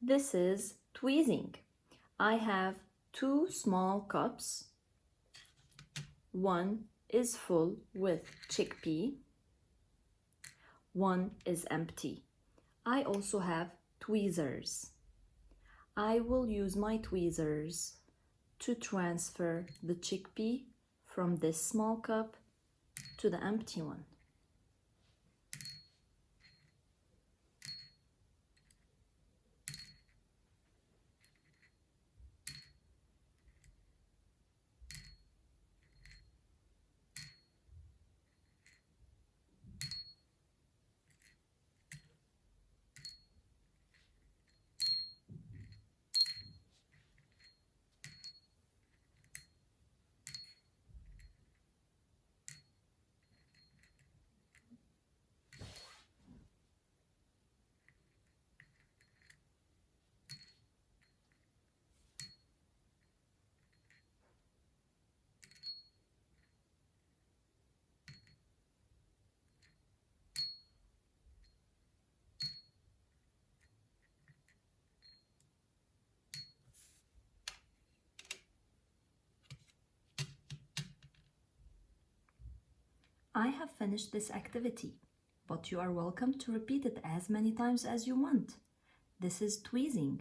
This is tweezing. I have 2 small cups. One is full with chickpea. One is empty. I also have tweezers. I will use my tweezers to transfer the chickpea from this small cup to the empty one. I have finished this activity, but you are welcome to repeat it as many times as you want. This is tweezing.